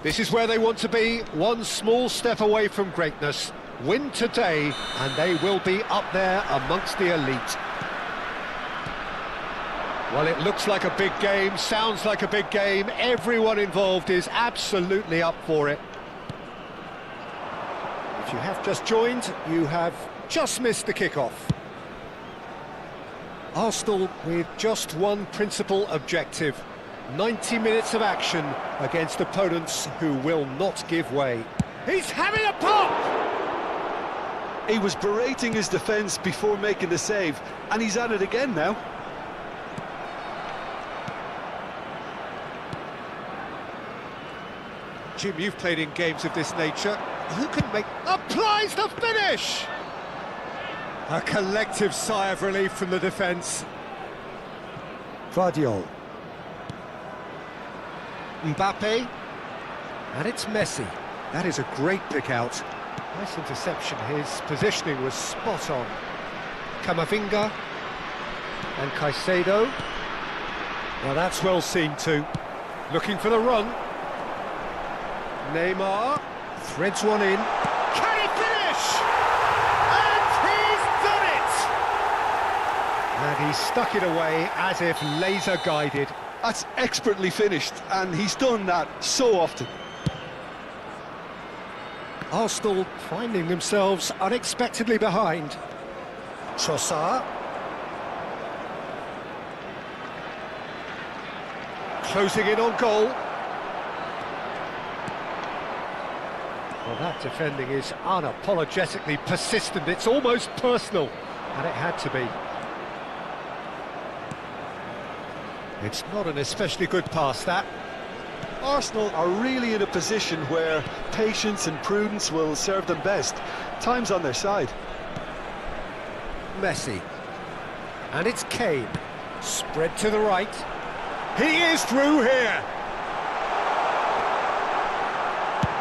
This is where they want to be, one small step away from greatness. Win today, and they will be up there amongst the elite. Well, it looks like a big game, sounds like a big game. Everyone involved is absolutely up for it. If you have just joined, you have just missed the kickoff. Arsenal with just one principal objective. 90 minutes of action against opponents who will not give way. He's having a pop! He was berating his defence before making the save, and he's at it again now. Jim, you've played in games of this nature. Who can make... applies the finish! A collective sigh of relief from the defence. Guardiola. Mbappe. And it's Messi. That is a great pick out. Nice interception. His positioning was spot on. Camavinga. And Caicedo. Now that's well seen too. Looking for the run. Neymar. Threads one in. Can he finish? And he's done it! And he stuck it away as if laser guided. That's expertly finished, and he's done that so often. Arsenal finding themselves unexpectedly behind. Trossard. Closing in on goal. Well, that defending is unapologetically persistent. It's almost personal, and it had to be. It's not an especially good pass, that. Arsenal are really in a position where patience and prudence will serve them best. Time's on their side. Messi. And it's Kane. Spread to the right. He is through here.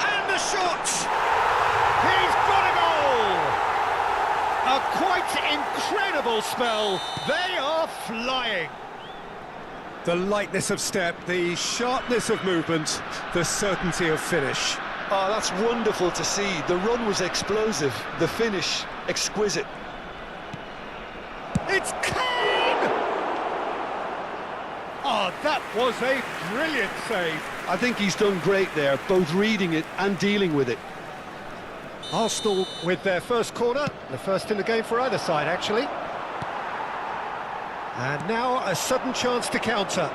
And the shot! He's got a goal! A quite incredible spell. They are flying. The lightness of step, the sharpness of movement, the certainty of finish. Oh, that's wonderful to see. The run was explosive, the finish exquisite. It's Kane! Oh, that was a brilliant save. I think he's done great there, both reading it and dealing with it. Arsenal with their first corner, the first in the game for either side, actually. And now a sudden chance to counter.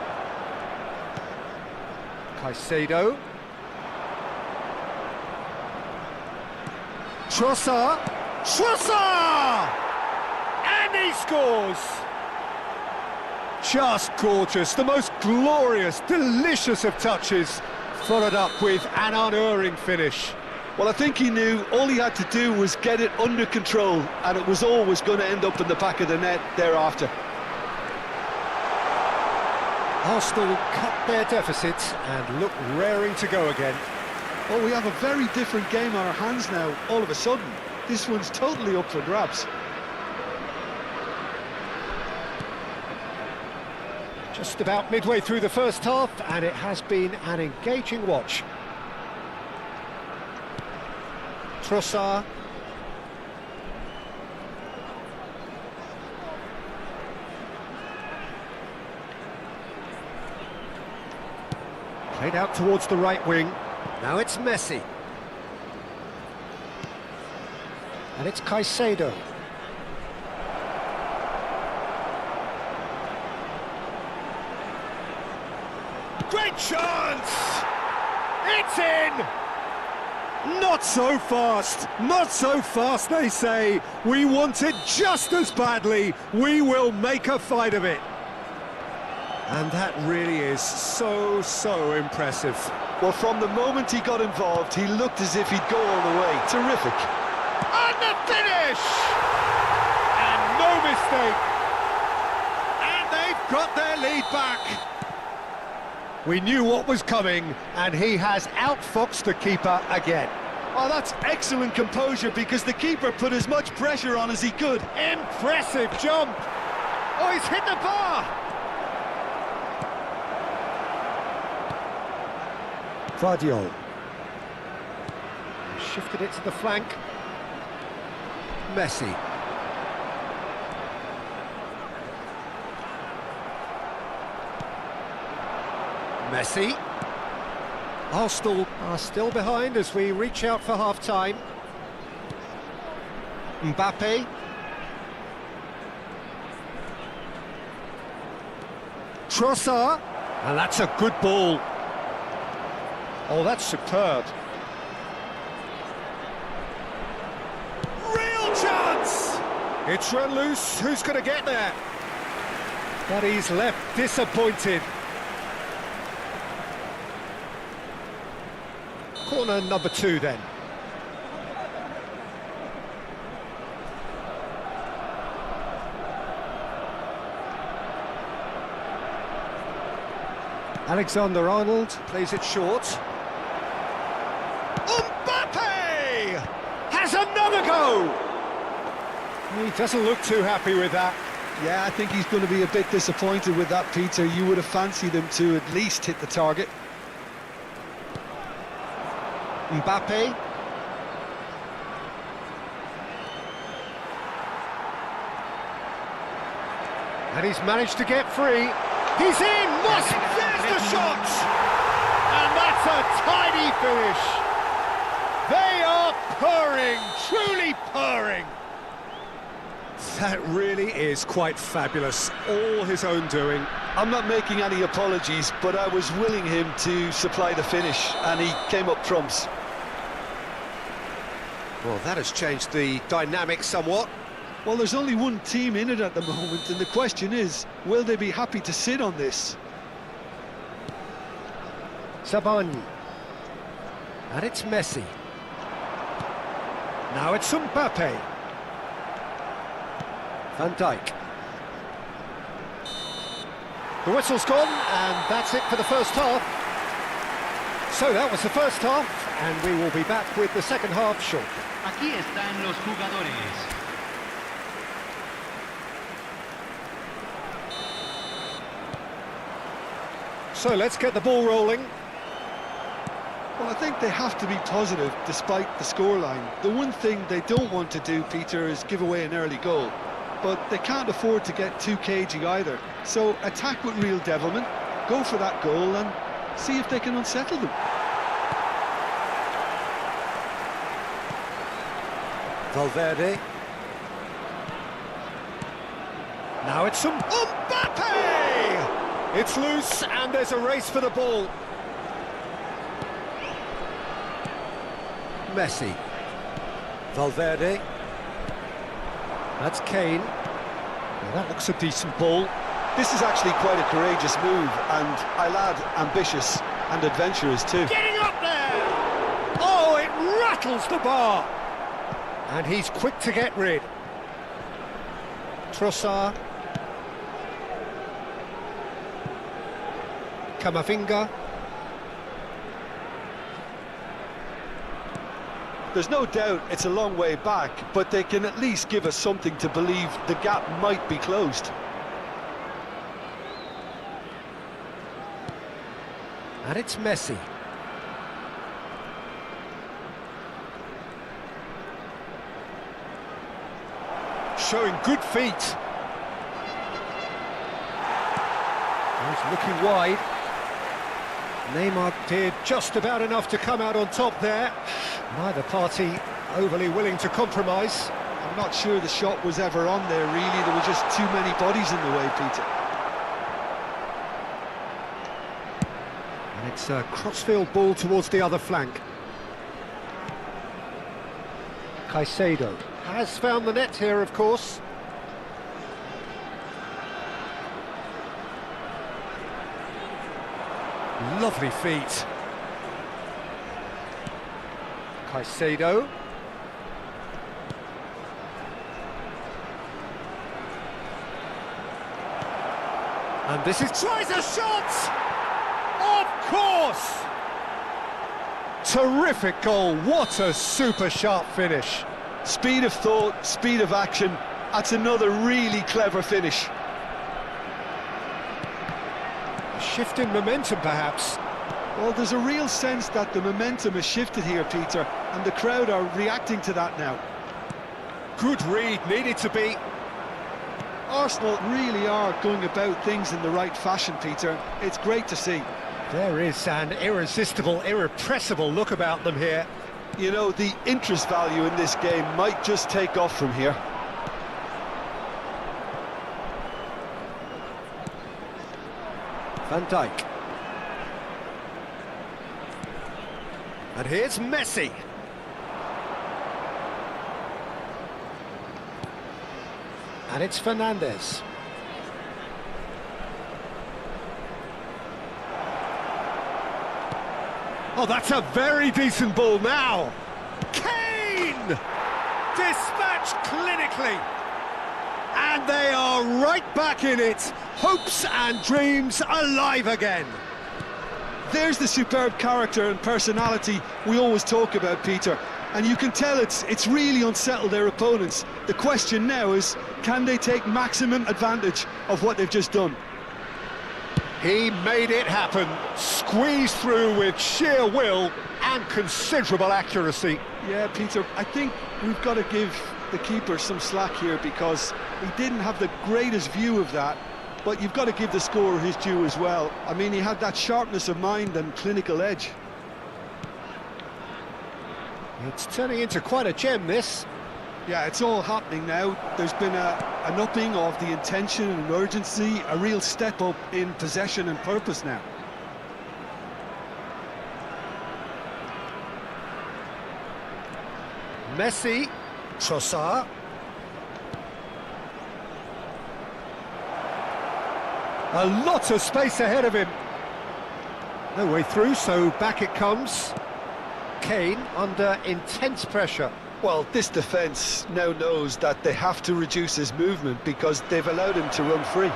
Caicedo. Trossard. Trossard! And he scores! Just gorgeous, the most glorious, delicious of touches, followed up with an unerring finish. Well, I think he knew all he had to do was get it under control, and it was always going to end up in the back of the net thereafter. Arsenal cut their deficit and look raring to go again. Well, we have a very different game on our hands now, all of a sudden. This one's totally up for grabs. Just about midway through the first half, and it has been an engaging watch. Trossard. Played out towards the right wing. Now it's Messi. And it's Caicedo. Great chance! It's in! Not so fast! Not so fast, they say. We want it just as badly. We will make a fight of it. And that really is so impressive. Well, from the moment he got involved, he looked as if he'd go all the way. Terrific. And the finish! And no mistake. And they've got their lead back. We knew what was coming, and he has outfoxed the keeper again. Oh, that's excellent composure, because the keeper put as much pressure on as he could. Impressive jump. Oh, he's hit the bar. Guardiola. Shifted it to the flank. Messi. Messi. Arsenal are still behind as we reach out for half-time. Mbappe. Trossard. And that's a good ball. Oh, that's superb. Real chance! It's run loose. Who's going to get there? But he's left disappointed. Corner number 2 then. Alexander-Arnold plays it short. Mbappe has another go! He doesn't look too happy with that. Yeah, I think he's going to be a bit disappointed with that, Peter. You would have fancied him to at least hit the target. Mbappe. And he's managed to get free. He's in! There's the shot! And that's a tiny finish. They are purring, truly purring. That really is quite fabulous. All his own doing. I'm not making any apologies, but I was willing him to supply the finish, and he came up trumps. Well, that has changed the dynamic somewhat. Well, there's only one team in it at the moment, and the question is, will they be happy to sit on this? Sabani. And it's Messi. Now it's Mbappe. Van Dijk. The whistle's gone, and that's it for the first half. So that was the first half, and we will be back with the second half shortly. Aquí están los jugadores. So let's get the ball rolling. Well, I think they have to be positive despite the scoreline. The one thing they don't want to do, Peter, is give away an early goal. But they can't afford to get too cagey either. So attack with real devilment, go for that goal and see if they can unsettle them. Valverde. Now it's Mbappe! It's loose and there's a race for the ball. Messi. Valverde. That's Kane. Well, that looks a decent ball. This is actually quite a courageous move, and I'll add ambitious and adventurous too. Getting up there! Oh, it rattles the bar! And he's quick to get rid. Trossard. Camavinga. There's no doubt it's a long way back, but they can at least give us something to believe the gap might be closed. And it's Messi. Showing good feet. He's looking wide. Neymar did just about enough to come out on top there. Neither party overly willing to compromise. I'm not sure the shot was ever on there, really. There were just too many bodies in the way, Peter. And it's a crossfield ball towards the other flank. Caicedo has found the net here, of course. Lovely feet. Caicedo. And this is... tries a shot! Of course! Terrific goal. What a super sharp finish. Speed of thought, speed of action. That's another really clever finish. A shift in momentum, perhaps. Well, there's a real sense that the momentum has shifted here, Peter, and the crowd are reacting to that now. Good read, needed to be. Arsenal really are going about things in the right fashion, Peter. It's great to see. There is an irresistible, irrepressible look about them here. You know, the interest value in this game might just take off from here. Van Dijk. And here's Messi. And it's Fernandes. Oh, that's a very decent ball now. Kane! Dispatched clinically. And they are right back in it. Hopes and dreams alive again. There's the superb character and personality we always talk about, Peter. And you can tell it's really unsettled their opponents. The question now is, can they take maximum advantage of what they've just done? He made it happen, squeezed through with sheer will and considerable accuracy. Yeah, Peter, I think we've got to give the keeper some slack here because he didn't have the greatest view of that, but you've got to give the scorer his due as well. I mean, he had that sharpness of mind and clinical edge. It's turning into quite a gem, this. Yeah, it's all happening now. There's been an upping of the intention and urgency, a real step up in possession and purpose now. Messi, Trossard. A lot of space ahead of him. No way through, so back it comes. Kane under intense pressure. Well, this defence now knows that they have to reduce his movement because they've allowed him to run free.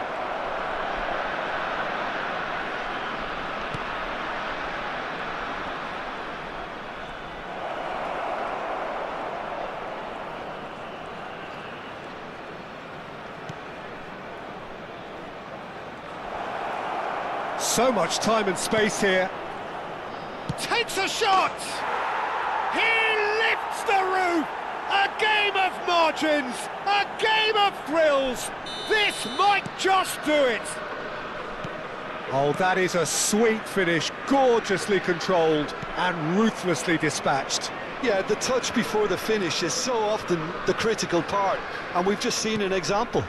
So much time and space here. Takes a shot! He lifts the roof! A game of margins! A game of thrills! This might just do it! Oh, that is a sweet finish, gorgeously controlled and ruthlessly dispatched. Yeah, the touch before the finish is so often the critical part, and we've just seen an example.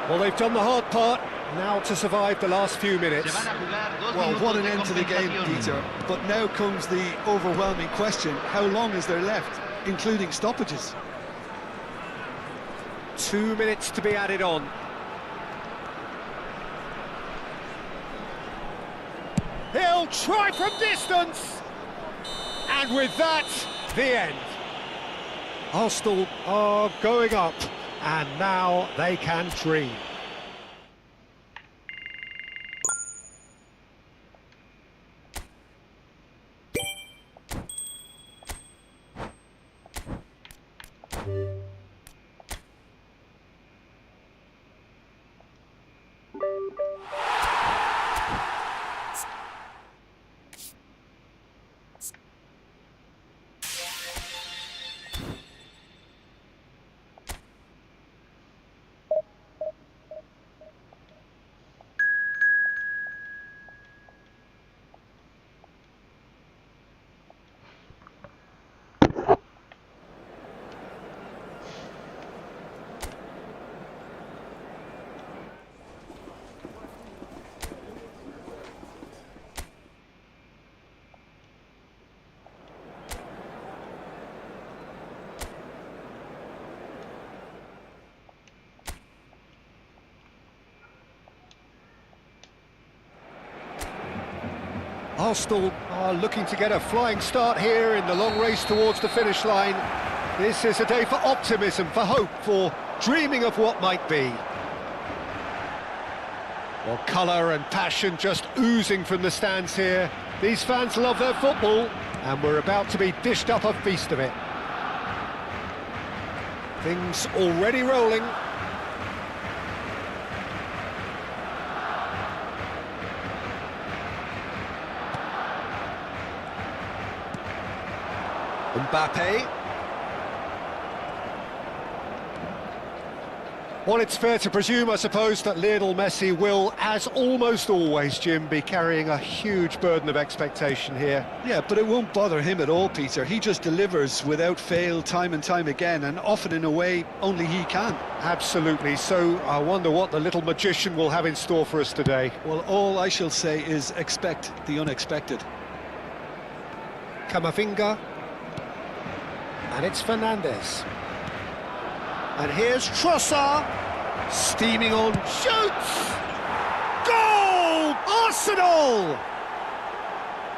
Well, they've done the hard part. Now to survive the last few minutes. Well, what an end to the game, Peter. But now comes the overwhelming question, how long is there left, including stoppages? 2 minutes to be added on. He'll try from distance! And with that, the end. Arsenal are going up, and now they can dream. Arsenal are looking to get a flying start here in the long race towards the finish line. This is a day for optimism, for hope, for dreaming of what might be. Well, colour and passion just oozing from the stands here. These fans love their football, and we're about to be dished up a feast of it. Things already rolling. Mbappe. Well, it's fair to presume, I suppose, that Lionel Messi will, as almost always, Jim, be carrying a huge burden of expectation here. Yeah, but it won't bother him at all, Peter. He just delivers without fail time and time again, and often in a way only he can. Absolutely. So I wonder what the little magician will have in store for us today. Well, all I shall say is expect the unexpected. Camavinga. And it's Fernandes. And here's Trossard, steaming on, shoots! Goal! Arsenal!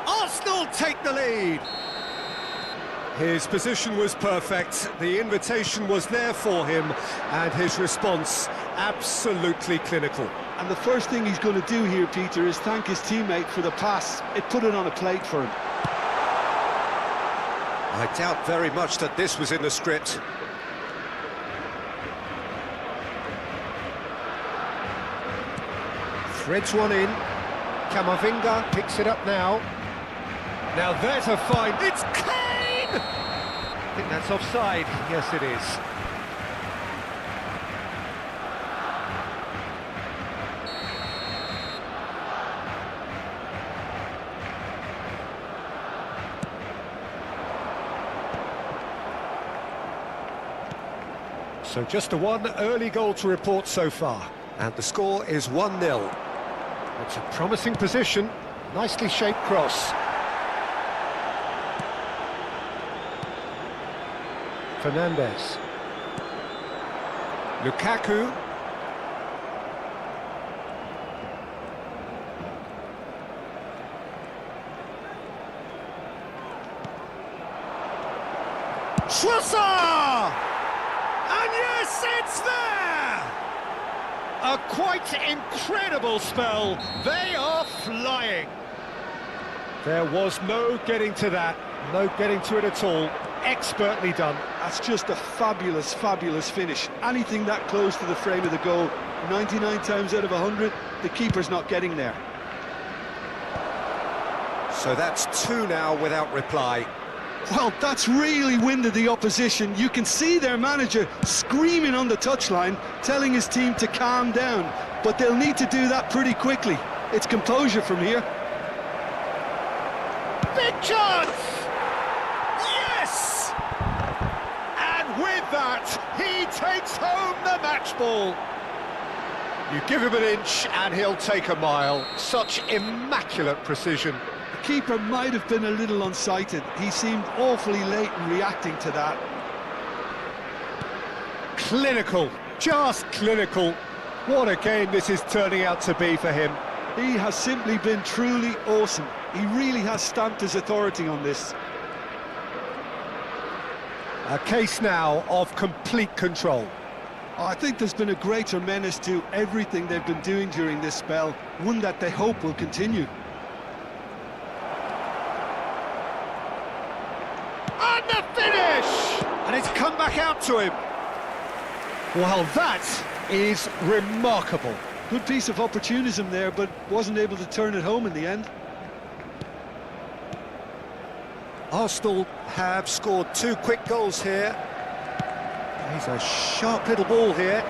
Arsenal take the lead. His position was perfect, the invitation was there for him, and his response absolutely clinical. And the first thing he's going to do here, Peter, is thank his teammate for the pass. It put it on a plate for him. I doubt very much that this was in the script. Threads one in. Camavinga picks it up now. Now there to find... It's Kane! I think that's offside. Yes, it is. So just the one early goal to report so far. And the score is 1-0. It's a promising position, nicely shaped cross. Fernandes. Lukaku. Trossard! And yes, it's there! A quite incredible spell. They are flying. There was no getting to that, no getting to it at all. Expertly done. That's just a fabulous, fabulous finish. Anything that close to the frame of the goal, 99 times out of 100, the keeper's not getting there. So that's two now without reply. Well, that's really winded the opposition. You can see their manager screaming on the touchline, telling his team to calm down. But they'll need to do that pretty quickly. It's composure from here. Big chance! Yes! And with that, he takes home the match ball. You give him an inch and he'll take a mile. Such immaculate precision. The keeper might have been a little unsighted. He seemed awfully late in reacting to that. Clinical, just clinical. What a game this is turning out to be for him. He has simply been truly awesome. He really has stamped his authority on this. A case now of complete control. I think there's been a greater menace to everything they've been doing during this spell, one that they hope will continue. And the finish! And it's come back out to him. Well, that is remarkable. Good piece of opportunism there, but wasn't able to turn it home in the end. Arsenal have scored two quick goals here. He's a sharp little ball here.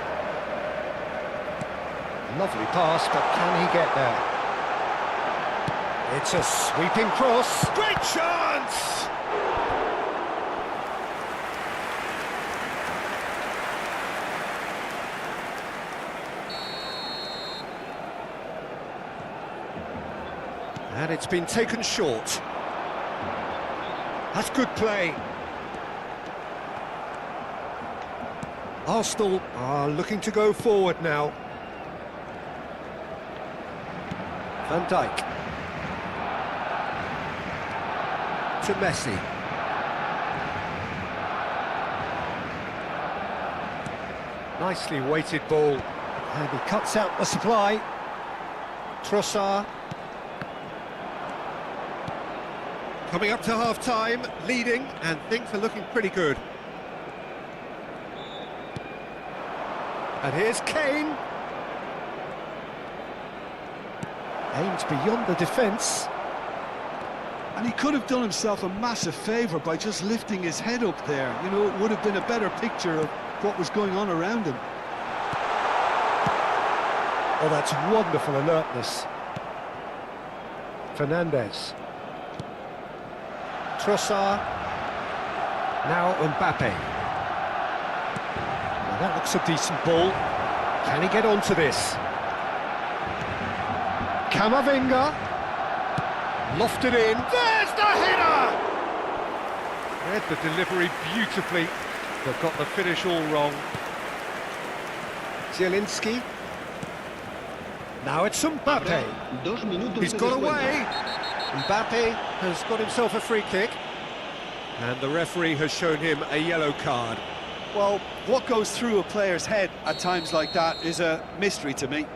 Lovely pass, but can he get there? It's a sweeping cross. Great chance! And it's been taken short. That's good play. Arsenal are looking to go forward now. Van Dijk. To Messi. Nicely weighted ball. And he cuts out the supply. Trossard. Coming up to half-time, leading, and things are looking pretty good. And here's Kane. Aims beyond the defence. And he could have done himself a massive favour by just lifting his head up there. You know, it would have been a better picture of what was going on around him. Oh, that's wonderful alertness. Fernandez. Trossard. Now Mbappe. Now that looks a decent ball. Can he get onto this? Camavinga. Lofted in. There's the header! Read the delivery beautifully, but got the finish all wrong. Zielinski. Now it's Mbappe. He's got away. Mbappe has got himself a free kick. And the referee has shown him a yellow card. Well, what goes through a player's head at times like that is a mystery to me.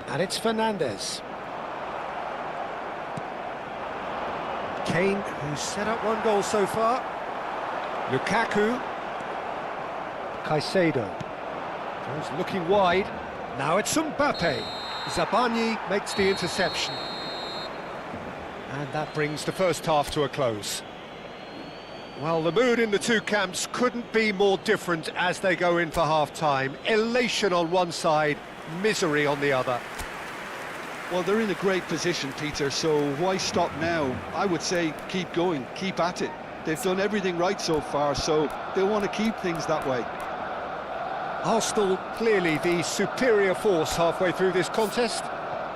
And it's Fernandez. Kane, who's set up one goal so far. Lukaku. Caicedo. Goes looking wide. Now it's Mbappe. Zabani makes the interception. And that brings the first half to a close. Well, the mood in the two camps couldn't be more different as they go in for half-time. Elation on one side, misery on the other. Well, they're in a great position, Peter, so why stop now? I would say keep going, keep at it. They've done everything right so far, so they'll want to keep things that way. Arsenal clearly the superior force halfway through this contest.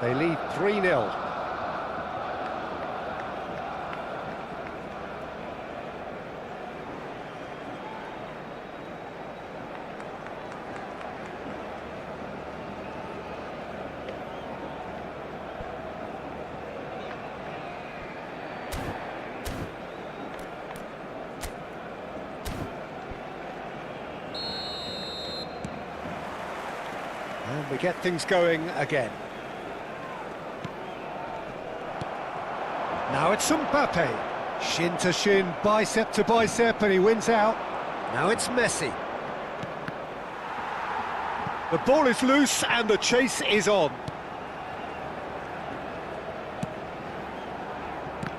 They lead 3-0. And we get things going again. Now it's Mbappe. Shin to shin, bicep to bicep, and he wins out. Now it's Messi. The ball is loose and the chase is on.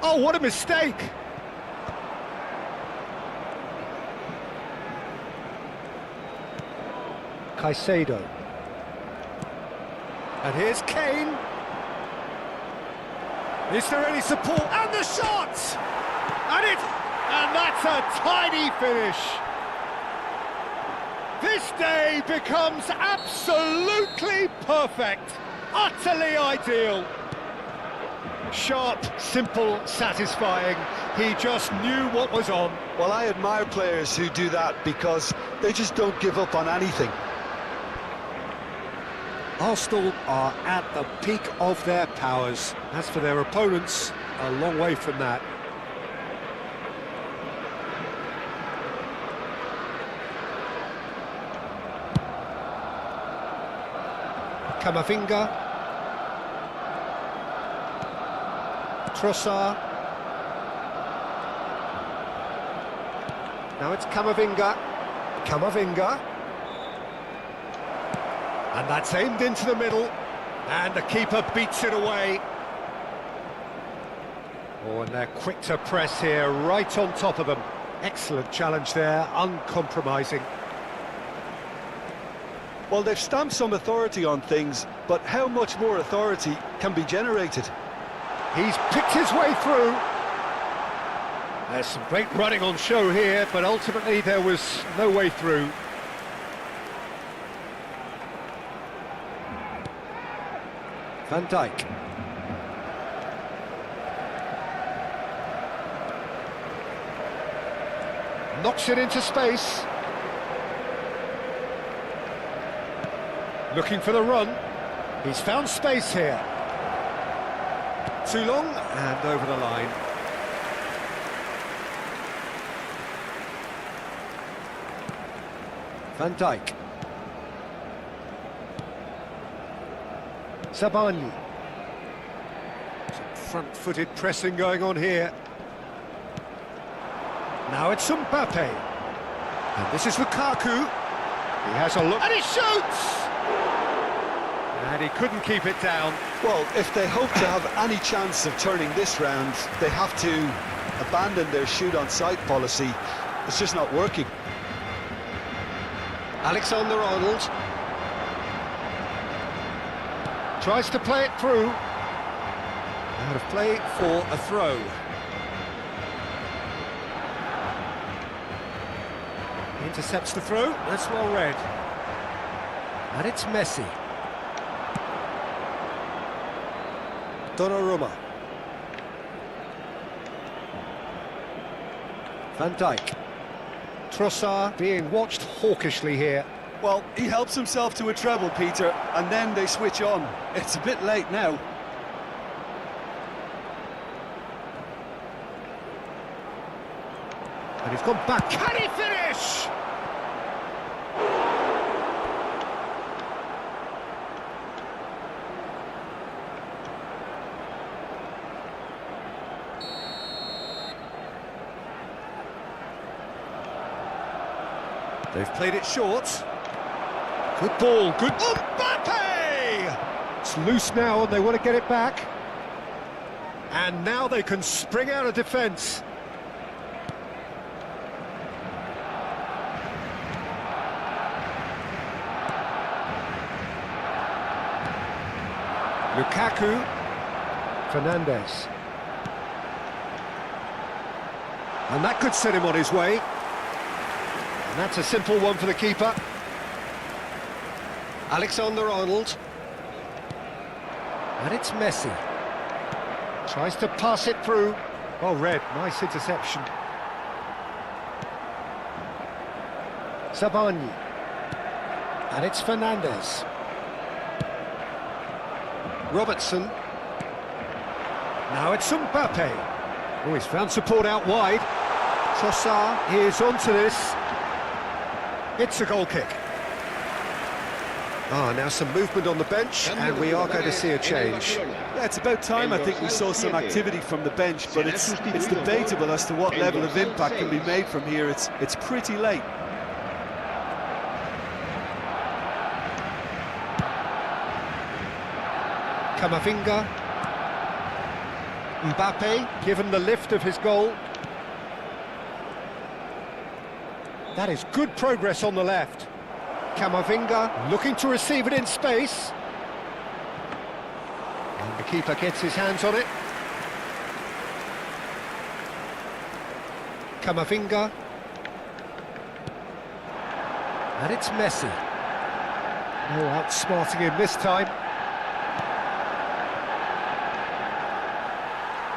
Oh, what a mistake! Caicedo. And here's Kane. Is there any support? And the shot! And that's a tiny finish. This day becomes absolutely perfect. Utterly ideal. Sharp, simple, satisfying. He just knew what was on. Well, I admire players who do that because they just don't give up on anything. Arsenal are at the peak of their powers. As for their opponents, a long way from that. Camavinga. Trossard. Now it's Camavinga. Camavinga. And that's aimed into the middle, and the keeper beats it away. Oh, and they're quick to press here, right on top of them. Excellent challenge there, uncompromising. Well, they've stamped some authority on things, but how much more authority can be generated? He's picked his way through. There's some great running on show here, but ultimately there was no way through. Van Dijk. Knocks it into space. Looking for the run. He's found space here. Too long and over the line. Van Dijk. Zabani. Some front-footed pressing going on here. Now it's Mbappe. And this is Lukaku. He has a look. And he shoots! And he couldn't keep it down. Well, if they hope to have any chance of turning this round, they have to abandon their shoot-on-sight policy. It's just not working. Alexander-Arnold tries to play it through. Out of play for a throw. Intercepts the throw, that's well read. And it's Messi. Donnarumma. Van Dijk. Trossard being watched hawkishly here. Well, he helps himself to a treble, Peter, and then they switch on. It's a bit late now. And he's gone back. Can he finish? They've played it short. Good ball, good... Mbappe! It's loose now and they want to get it back. And now they can spring out of defence. Lukaku. Fernandes. And that could set him on his way. And that's a simple one for the keeper. Alexander-Arnold. And it's Messi. Tries to pass it through. Well read, nice interception. Sabani. And it's Fernandes. Robertson. Now it's Mbappe. Oh, he's found support out wide. Trossard is onto this. It's a goal kick. Now some movement on the bench, and we are going to see a change. Yeah, it's about time I think we saw some activity from the bench, but it's debatable as to what level of impact can be made from here. It's pretty late. Camavinga. Mbappe, given the lift of his goal. That is good progress on the left. Camavinga looking to receive it in space. And the keeper gets his hands on it. Camavinga. And it's Messi. No outsmarting him this time.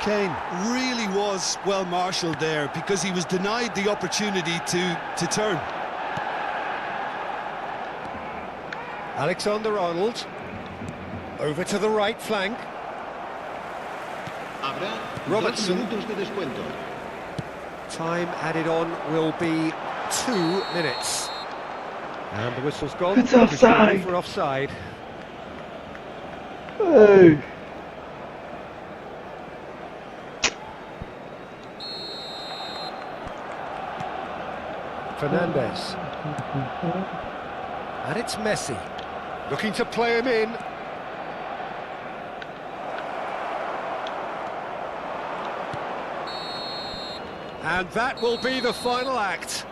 Kane really was well marshalled there because he was denied the opportunity to turn. Alexander-Arnold. Over to the right flank. Robertson. Time added on will be 2 minutes. And the whistle's gone. It's offside. For offside. Oh. Fernandes. And it's Messi. Looking to play him in. And that will be the final act.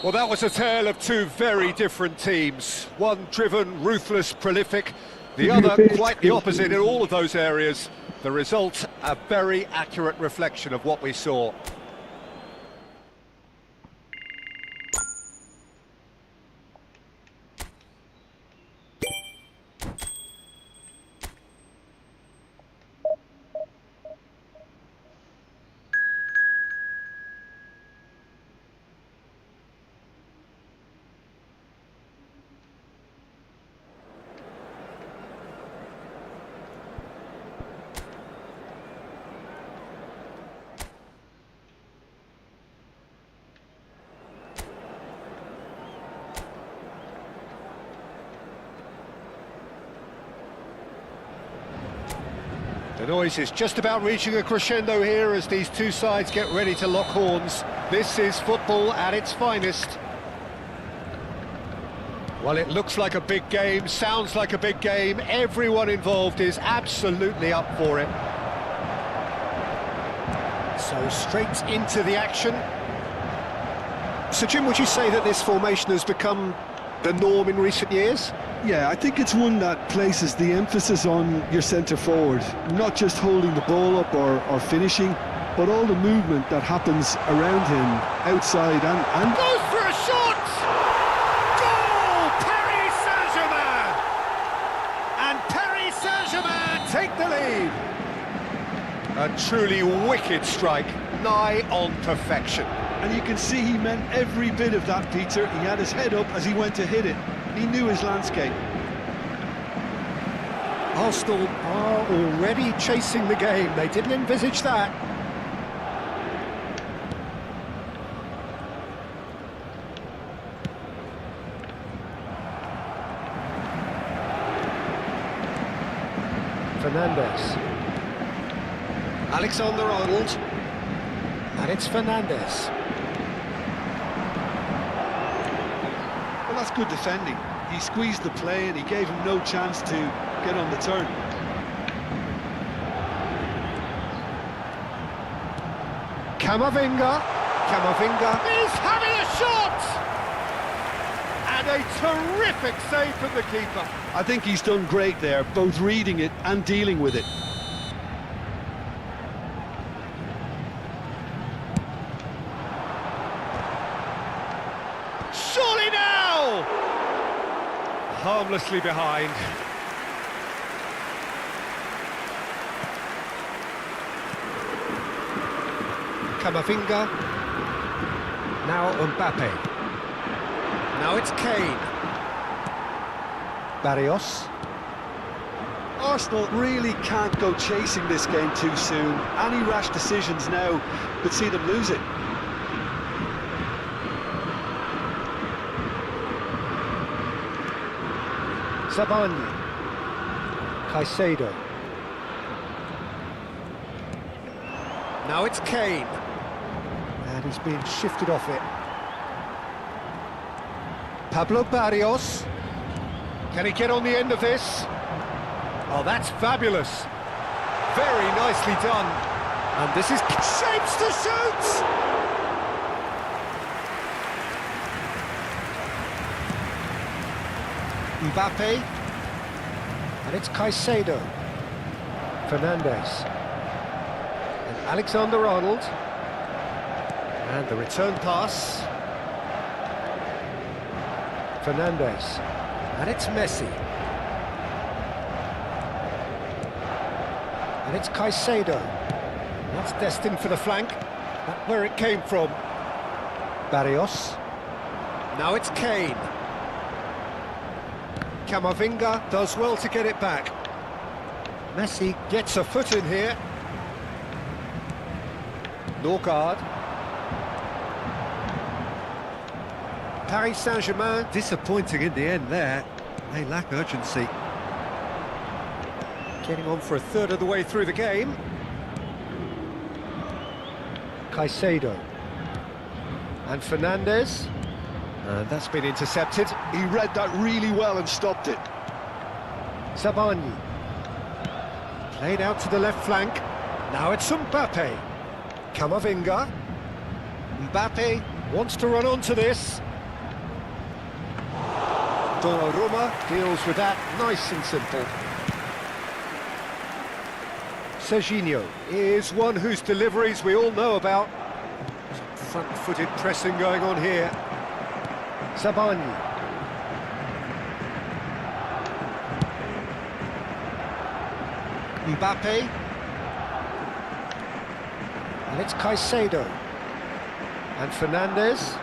Well, that was a tale of two very different teams. One driven, ruthless, prolific. The other quite the opposite in all of those areas. The result, a very accurate reflection of what we saw. The noise is just about reaching a crescendo here as these two sides get ready to lock horns. This is football at its finest. Well, it looks like a big game, sounds like a big game. Everyone involved is absolutely up for it. So straight into the action. So Jim, would you say that this formation has become the norm in recent years? Yeah, I think it's one that places the emphasis on your centre forward, not just holding the ball up or finishing, but all the movement that happens around him, outside and... Goes for a shot! Goal! Paris Saint-Germain! And Paris Saint-Germain take the lead. A truly wicked strike, nigh on perfection. And you can see he meant every bit of that, Peter. He had his head up as he went to hit it. He knew his landscape. Arsenal are already chasing the game. They didn't envisage that. Fernandes. Alexander-Arnold. And it's Fernandes. Well, that's good defending. He squeezed the play and he gave him no chance to get on the turn. Camavinga. Camavinga is having a shot! And a terrific save from the keeper. I think he's done great there, both reading it and dealing with it. Surely now! Harmlessly behind. Camavinga. Now Mbappe. Now it's Kane. Barrios. Arsenal really can't go chasing this game too soon. Any rash decisions now could see them lose it. Savani. Caicedo. Now it's Kane. And he's being shifted off it. Pablo Barrios. Can he get on the end of this? Oh, that's fabulous. Very nicely done. And this is shapes to shoot! Mbappe. And it's Caicedo. Fernandes. And Alexander-Arnold. And the return pass. Fernandes. And it's Messi. And it's Caicedo. That's destined for the flank. That's where it came from. Barrios. Now it's Kane. Camavinga does well to get it back. Messi gets a foot in here. Norgard. Paris Saint-Germain disappointing in the end there. They lack urgency. Getting on for a third of the way through the game. Caicedo. And Fernandes. And that's been intercepted. He read that really well and stopped it. Savani. Played out to the left flank. Now it's Mbappe. Camavinga. Mbappe wants to run onto this. Donnarumma deals with that nice and simple. Serginho is one whose deliveries we all know about. Front-footed pressing going on here. Savani. Mbappe. And it's Caicedo. And Fernandes.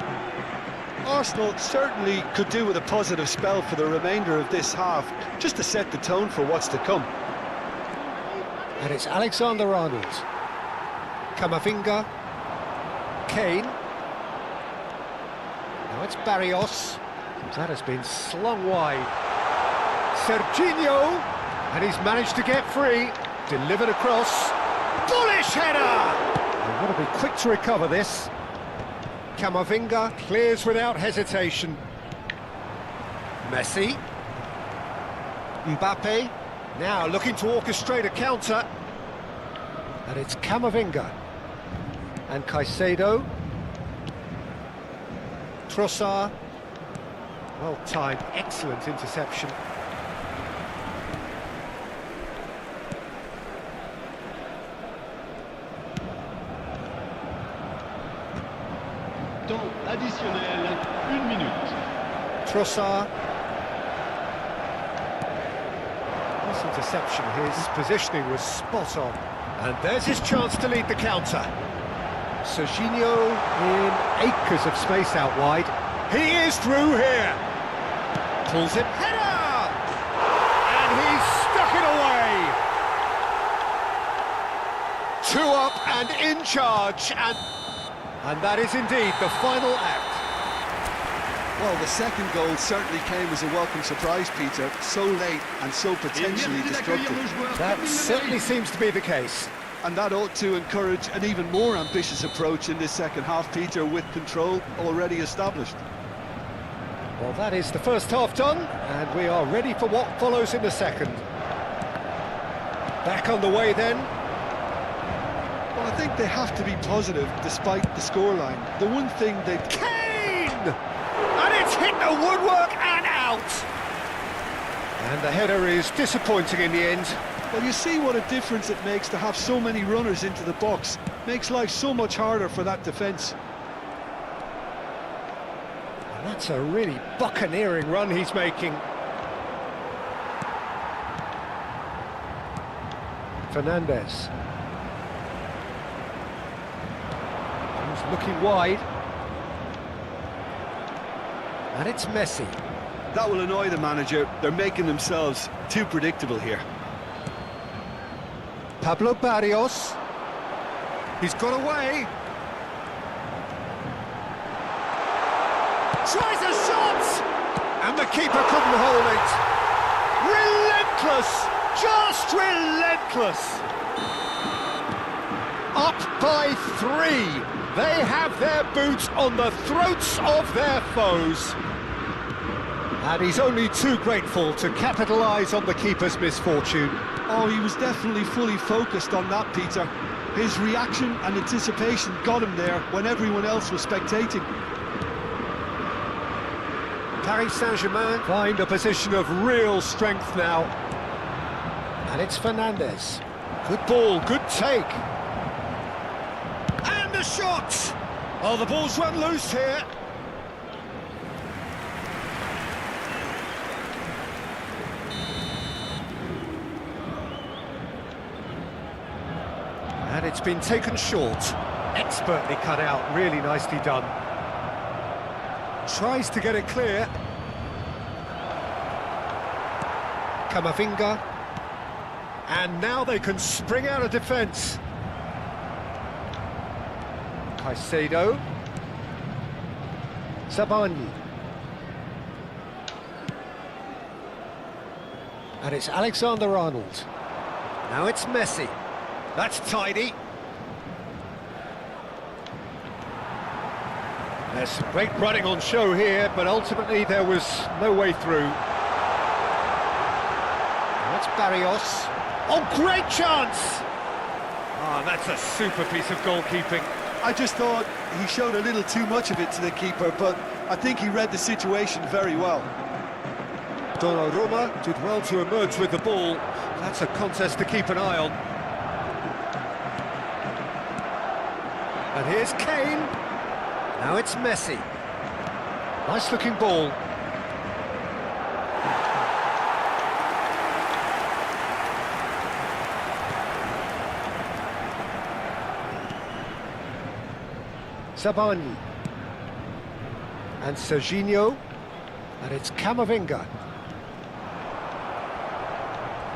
Arsenal certainly could do with a positive spell for the remainder of this half, just to set the tone for what's to come. And it's Alexander-Arnold. Camavinga. Kane. Now it's Barrios. That has been slung wide. Serginho. And he's managed to get free. Delivered across. Bullish header! They've got to be quick to recover this. Camavinga clears without hesitation. Messi. Mbappe. Now looking to orchestrate a counter. And it's Camavinga. And Caicedo. Trossard. Well timed, excellent interception. Temps additionnel, 1 minute. Trossard. This interception, his positioning was spot on. And there's his chance to lead the counter. Serginho in acres of space out wide. He is through here. Pulls it. Header! And he's stuck it away. 2 up and in charge. And that is indeed the final act. Well, the second goal certainly came as a welcome surprise, Peter. So late and so potentially destructive. That certainly seems to be the case. And that ought to encourage an even more ambitious approach in this second half, Peter, with control already established. Well, that is the first half done, and we are ready for what follows in the second. Back on the way then. Well, I think they have to be positive despite the scoreline. The one thing they... Kane! And it's hit the woodwork and out! And the header is disappointing in the end. Well, you see what a difference it makes to have so many runners into the box. Makes life so much harder for that defence. And that's a really buccaneering run he's making. Fernandes. He's looking wide. And it's Messi. That will annoy the manager. They're making themselves too predictable here. Pablo Barrios. He's got away. Tries a shot! And the keeper couldn't hold it. Relentless! Just relentless! Up by 3. They have their boots on the throats of their foes. And he's only too grateful to capitalise on the keeper's misfortune. Oh, he was definitely fully focused on that, Peter. His reaction and anticipation got him there when everyone else was spectating. Paris Saint-Germain find a position of real strength now. And it's Fernandes. Good ball, good take. And the shot! Oh, the ball's run loose here. And it's been taken short. Expertly cut out, really nicely done. Tries to get it clear. Camavinga. And now they can spring out of defence. Caicedo. Zabani. And it's Alexander-Arnold. Now it's Messi. That's tidy. There's some great running on show here, but ultimately there was no way through. And that's Barrios. Oh, great chance! Ah, that's a super piece of goalkeeping. I just thought he showed a little too much of it to the keeper, but I think he read the situation very well. Donnarumma did well to emerge with the ball. That's a contest to keep an eye on. And here's Kane. Now it's Messi. Nice looking ball. Zabani. And Serginho. And it's Camavinga.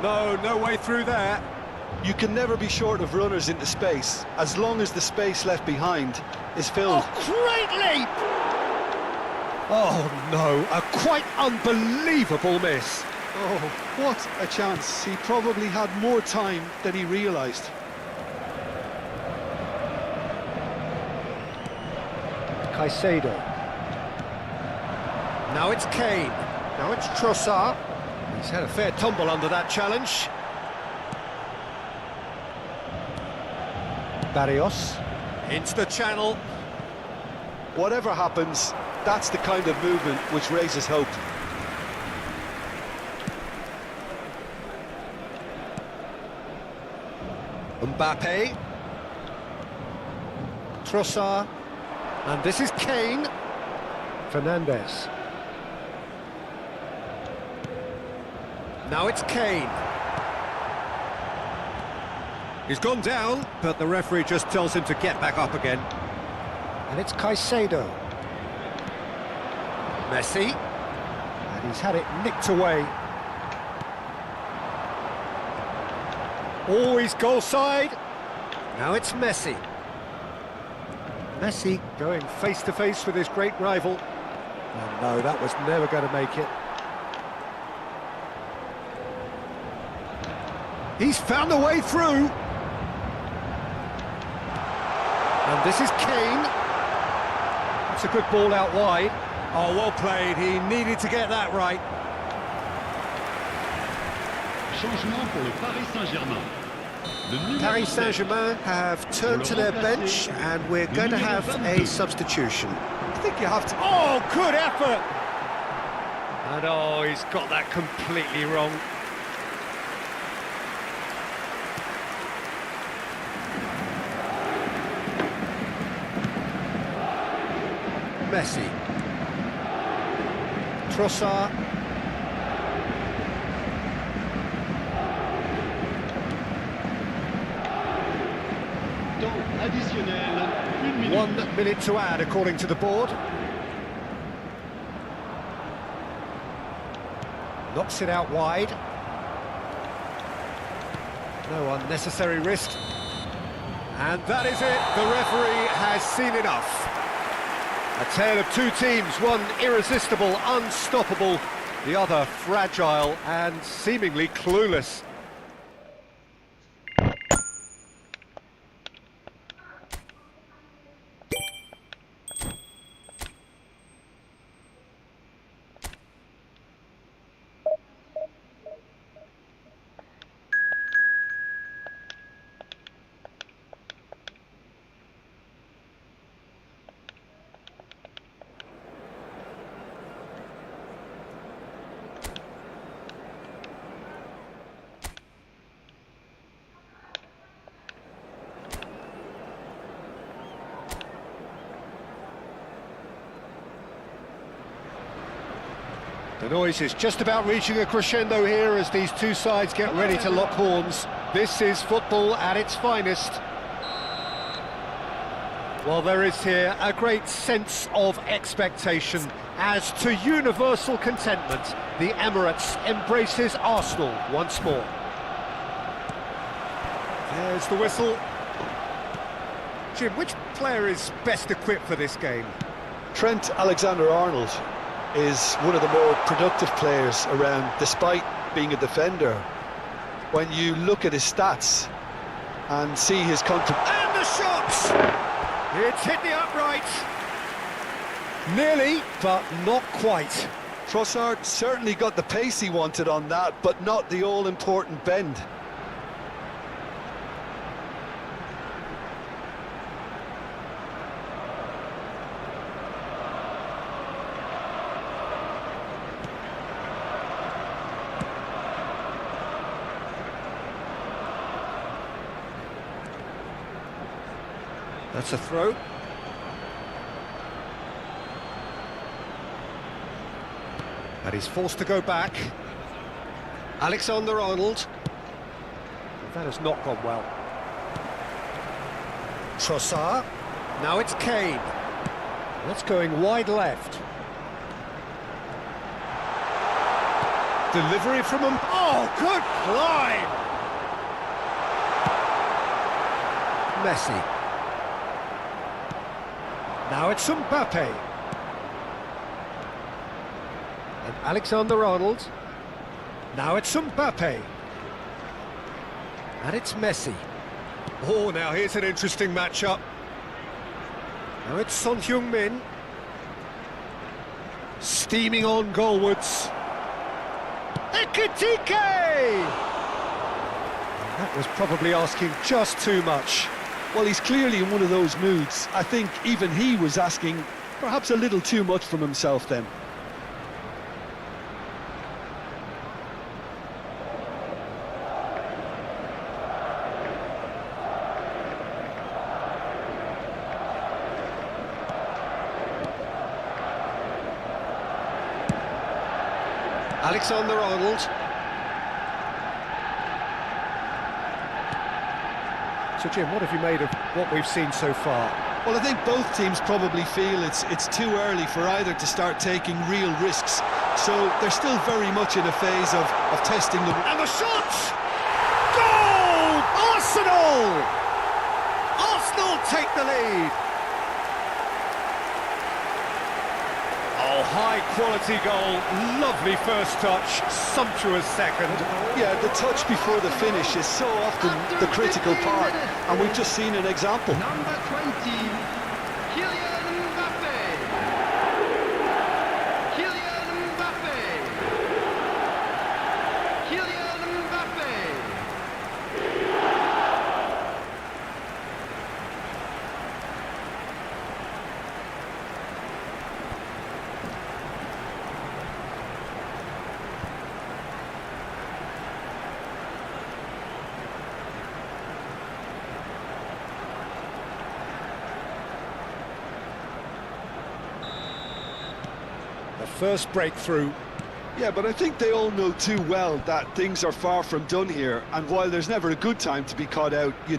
No way through there. You can never be short of runners into space, as long as the space left behind is filled. Oh, great leap! Oh, no, a quite unbelievable miss. Oh, what a chance. He probably had more time than he realised. Caicedo. Now it's Kane. Now it's Trossard. He's had a fair tumble under that challenge. Barrios. Into the channel. Whatever happens, that's the kind of movement which raises hope. Mbappe. Trossard. And this is Kane. Fernandez. Now it's Kane. He's gone down, but the referee just tells him to get back up again. And it's Caicedo. Messi. And he's had it nicked away. Always goal side. Now it's Messi. Messi going face to face with his great rival. Oh no, that was never going to make it. He's found a way through. And this is Kane. That's a good ball out wide. Oh, well played. He needed to get that right. Changement pour le Paris Saint-Germain. Paris Saint-Germain have turned to their bench and we're going to have a substitution. I think you have to... Oh, good effort! And oh, he's got that completely wrong. Messi. Trossard. Temps additionnel, 1 minute. 1 minute to add, according to the board. Knocks it out wide. No unnecessary risk. And that is it. The referee has seen enough. A tale of two teams, one irresistible, unstoppable, the other fragile and seemingly clueless. The noise is just about reaching a crescendo here as these two sides get ready to lock horns. This is football at its finest. Well, there is here a great sense of expectation as to universal contentment. The Emirates embraces Arsenal once more. There's the whistle. Jim, which player is best equipped for this game? Trent Alexander-Arnold is one of the more productive players around, despite being a defender. When you look at his stats and see his contribution... And the shots! It's hit the upright. Nearly, but not quite. Trossard certainly got the pace he wanted on that, but not the all-important bend. That's a throw. And he's forced to go back. Alexander-Arnold. That has not gone well. Trossard. Now it's Kane. That's going wide left. Delivery from him. Oh, good climb! Messi. Now it's Mbappe. And Alexander-Arnold. Now it's Mbappe. And it's Messi. Oh, now here's an interesting matchup. Now it's Son Heung-min. Steaming on goalwards. Ekitike! That was probably asking just too much. Well, he's clearly in one of those moods. I think even he was asking perhaps a little too much from himself then. Alexander-Arnold. So Jim, what have you made of what we've seen so far? Well, I think both teams probably feel it's too early for either to start taking real risks. So they're still very much in a phase of testing them. And the shot! Goal! Arsenal! Arsenal take the lead. Oh, high-quality goal, lovely first touch, sumptuous second. Yeah, the touch before the finish is so often the critical part, and we've just seen an example. Number 20, Kylian Mbappe. Kylian Mbappe. Kylian Mbappe. The first breakthrough. Yeah, but I think they all know too well that things are far from done here, and while there's never a good time to be caught out, you